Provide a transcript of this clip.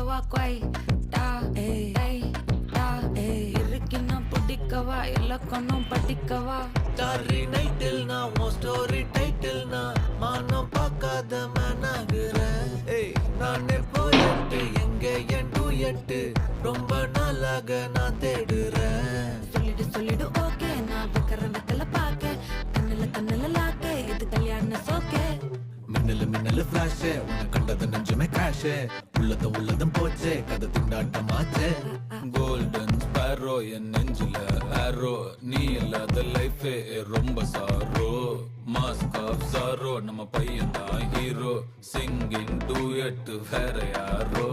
குடிக்கவா கொய் டா ஏய் டா இருக்குன்னா பிடிக்கவா இலக்கணம் படிக்கவா ஸ்டாரி நைட்டில் நான் உன் ஸ்டோரி டைட்டில் நான் மானம் பார்க்காத மேனாகிறேன். நானே போயிட்டு எங்க என் டூயட்டு ரொம்ப நாளாக நான் தேடுறேன். சொல்லிடு ஓகே நான் வைக்கிற வெத்தல பாக்க கண்ணுல லாக்க இது கல்யாண சோக்கே மின்னலு ஃபிளாஷ் உன்னை கண்டது நெஞ்சுமே கிராஷ் உள்ளதும் போச்சே கதை திண்டாட்டமாச்சே. கோல்டன் ஸ்பேரோ என் நெஞ்சில ஆரோ நீ இல்லாத லைஃபே ரொம்ப சாரோ மாஸ்க் ஆஃப் சாரோ நம்ம பையன் தான் ஹீரோ சிங்கிங் டூயட் வேற யாரோ